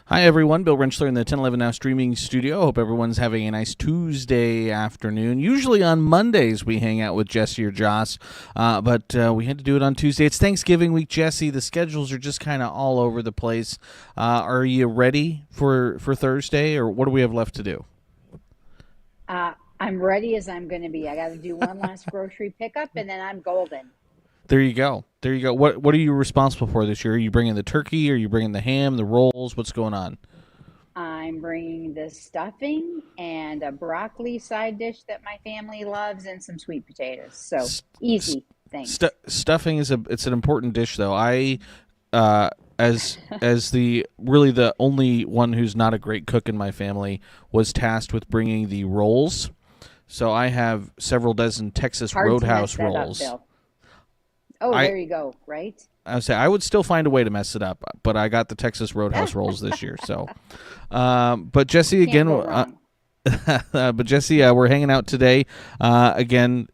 Hi, everyone. Bill Rentschler in the 1011 Now streaming studio. Hope everyone's having a nice Tuesday afternoon. Usually on Mondays we hang out with Jessie or Joss, but we had to do it on Tuesday. It's Thanksgiving week, Jessie. The schedules are just kind of all over the place. Are you ready for Thursday, or what do we have left to do? I'm ready as I'm going to be. I got to do one last grocery pickup and then I'm golden. There you go. There you go. What are you responsible for this year? Are you bringing the turkey? Are you bringing the ham, the rolls? What's going on? I'm bringing the stuffing and a broccoli side dish that my family loves and some sweet potatoes. So S- s- easy, thanks. Stuffing is it's an important dish, though. I as the really the only one who's not a great cook in my family, was tasked with bringing the rolls. So I have several dozen Texas Hard to mess Roadhouse that up, rolls. Bill. Oh, I there you go, right? I would say I would still find a way to mess it up, but I got the Texas Roadhouse rolls this year. So, but Jesse Can't again, go wrong. but Jesse, we're hanging out today. Again,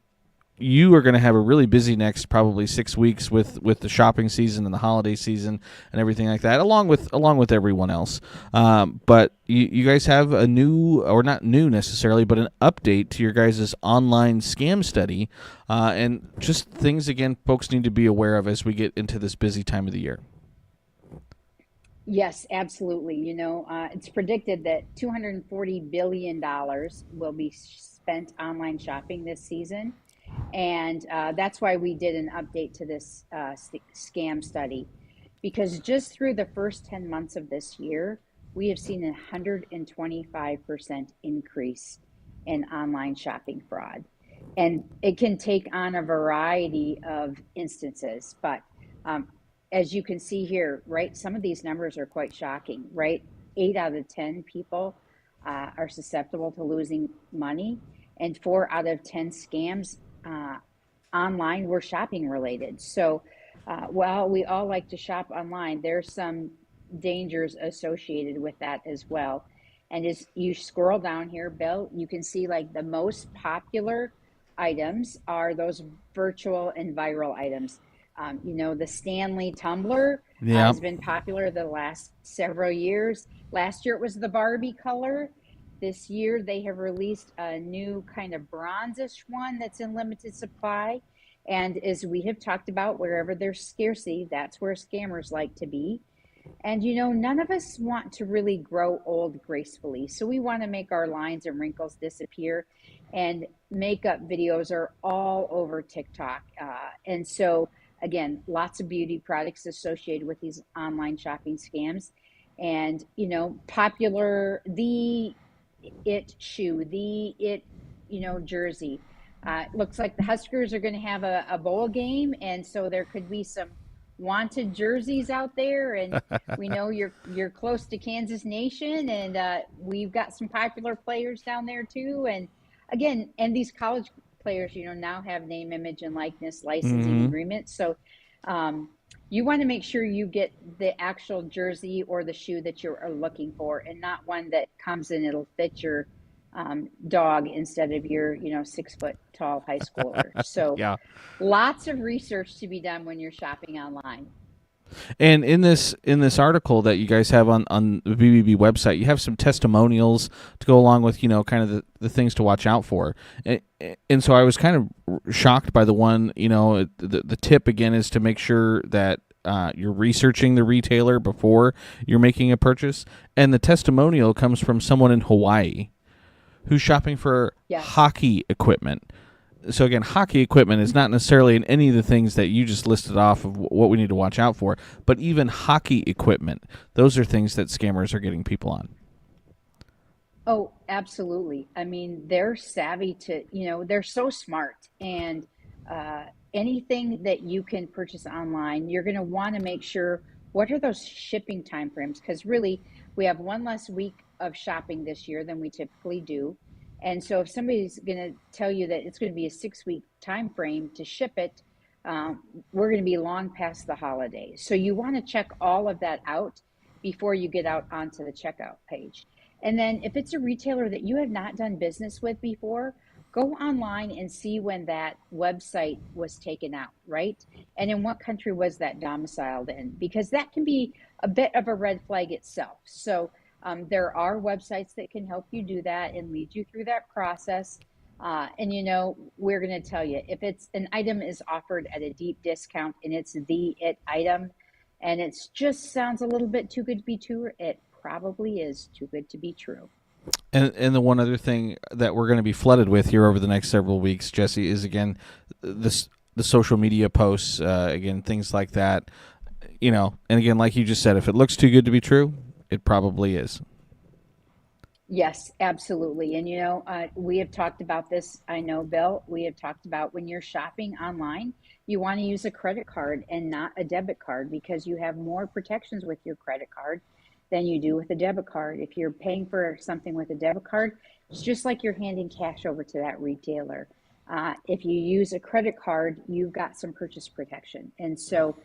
you are going to have a really busy next probably 6 weeks with the shopping season and the holiday season and everything like that, along with everyone else. But you guys have a new, or not new necessarily, but an update to your guys' online scam study, and just things again folks need to be aware of as we get into this busy time of the year. Yes, absolutely. It's predicted that $240 billion will be spent online shopping this season. And that's why we did an update to this scam study, because just through the first 10 months of this year, we have seen a 125% increase in online shopping fraud. And it can take on a variety of instances, but um, as you can see here, right, some of these numbers are quite shocking, right? 8 out of 10 people are susceptible to losing money, and 4 out of 10 scams uh, online were shopping related. So, while we all like to shop online, there's some dangers associated with that as well. And as you scroll down here, Bill, you can see like the most popular items are those virtual and viral items. The Stanley tumbler Yeah. has been popular the last several years. Last year it was the Barbie color. This year they have released a new kind of bronzish one that's in limited supply. And as we have talked about, wherever there's scarcity, that's where scammers like to be. And none of us want to really grow old gracefully. So we want to make our lines and wrinkles disappear. And makeup videos are all over TikTok. And so, again, lots of beauty products associated with these online shopping scams. And, popular, the it shoe, the it, jersey. Looks like the Huskers are going to have a bowl game. And so there could be some wanted jerseys out there, and we know you're close to Kansas Nation, and we've got some popular players down there too. And again, and these college players, now have name, image, and likeness licensing Mm-hmm. agreements. So um, you want to make sure you get the actual jersey or the shoe that you're looking for, and not one that comes in it'll fit your dog instead of your 6 foot tall high schooler. So Yeah. lots of research to be done when you're shopping online. And in this article that you guys have on the BBB website, you have some testimonials to go along with kind of the things to watch out for. And so I was kind of shocked by the one. The tip again is to make sure that you're researching the retailer before you're making a purchase. And the testimonial comes from someone in Hawaii who's shopping for Yes. hockey equipment. So again, hockey equipment is not necessarily in any of the things that you just listed off of what we need to watch out for, but even hockey equipment, those are things that scammers are getting people on. Oh, absolutely. I mean, they're savvy to, they're so smart. And anything that you can purchase online, you're going to want to make sure what are those shipping time frames? Because really, we have one less week of shopping this year than we typically do. And so if somebody's going to tell you that it's going to be a 6 week time frame to ship it, we're going to be long past the holidays. So you want to check all of that out before you get out onto the checkout page. And then if it's a retailer that you have not done business with before, go online and see when that website was taken out, right? And in what country was that domiciled in? Because that can be a bit of a red flag itself. So there are websites that can help you do that and lead you through that process. And we're going to tell you, if it's an item is offered at a deep discount and it's the it item, and it just sounds a little bit too good to be true, it probably is too good to be true. And the one other thing that we're going to be flooded with here over the next several weeks, Jessie, is again the social media posts, again things like that, and again, like you just said, if it looks too good to be true, it probably is. Yes, absolutely. And we have talked about this. I know, Bill, we have talked about when you're shopping online, you want to use a credit card and not a debit card because you have more protections with your credit card than you do with a debit card. If you're paying for something with a debit card, it's just like you're handing cash over to that retailer. If you use a credit card, you've got some purchase protection. And so,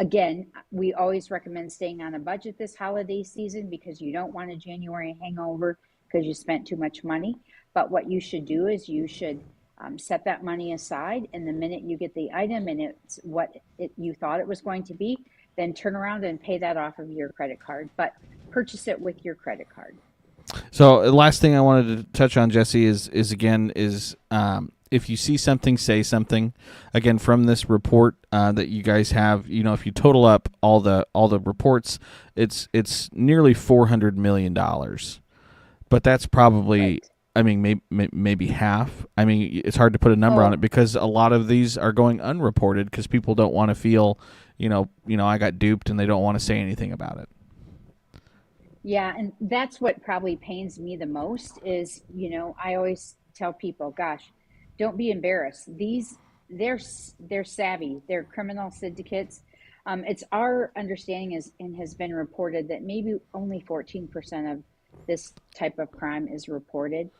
again, we always recommend staying on a budget this holiday season because you don't want a January hangover because you spent too much money. But what you should do is you should set that money aside, and the minute you get the item and it's what you thought it was going to be, then turn around and pay that off of your credit card, but purchase it with your credit card. So the last thing I wanted to touch on, Jessie, is if you see something, say something. Again, from this report that you guys have, if you total up all the reports, it's nearly $400 million. But that's probably, right. I mean, maybe half. I mean, it's hard to put a number on it because a lot of these are going unreported because people don't want to feel, I got duped, and they don't want to say anything about it. Yeah, and that's what probably pains me the most is, I always tell people, gosh, don't be embarrassed. They're savvy. They're criminal syndicates. It's our understanding and has been reported that maybe only 14% of this type of crime is reported.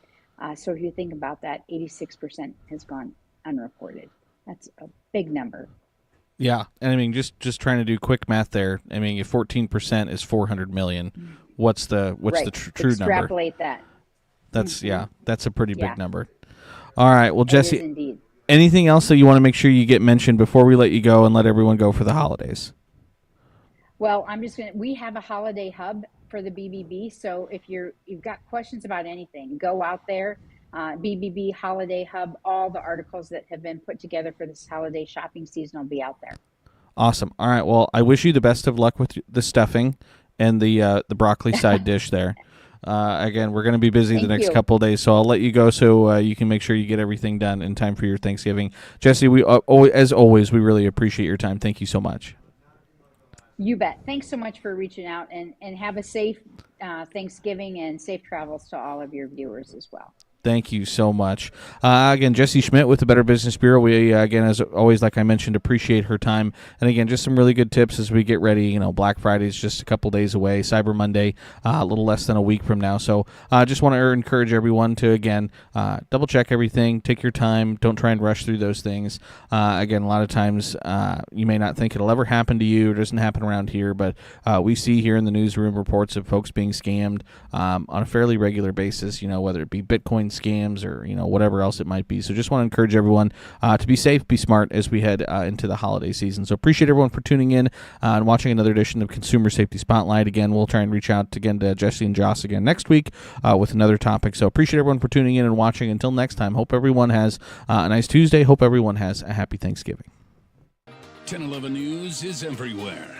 So if you think about that, 86% has gone unreported. That's a big number. Yeah, and I mean, just trying to do quick math there. I mean, if 14% is 400 million, what's the true number? Extrapolate that. That's that's a pretty big number. All right, well, Jessie, indeed. Anything else that you want to make sure you get mentioned before we let you go and let everyone go for the holidays? Well, we have a holiday hub for the BBB, so if you've got questions about anything, go out there. BBB Holiday Hub, all the articles that have been put together for this holiday shopping season will be out there. Awesome. All right. Well, I wish you the best of luck with the stuffing and the broccoli side dish there. Again, we're going to be busy the next couple of days, so I'll let you go so you can make sure you get everything done in time for your Thanksgiving. Jessie, as always, we really appreciate your time. Thank you so much. You bet. Thanks so much for reaching out, and have a safe Thanksgiving and safe travels to all of your viewers as well. Thank you so much. Again, Jessie Schmidt with the Better Business Bureau. We, again, as always, like I mentioned, appreciate her time. And, again, just some really good tips as we get ready. Black Friday is just a couple days away. Cyber Monday, a little less than a week from now. So I just want to encourage everyone to, again, double-check everything. Take your time. Don't try and rush through those things. Again, a lot of times you may not think it'll ever happen to you. It doesn't happen around here. But we see here in the newsroom reports of folks being scammed on a fairly regular basis, whether it be Bitcoin scams or whatever else it might be. So just want to encourage everyone to be safe, be smart as we head into the holiday season. So appreciate everyone for tuning in and watching another edition of Consumer Safety Spotlight. Again, we'll try and reach out again to Jessie and Joss again next week with another topic. So appreciate everyone for tuning in and watching. Until next time, hope everyone has a nice Tuesday. Hope everyone has a happy Thanksgiving. 1011 News is everywhere.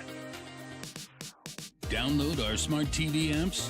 Download our smart TV apps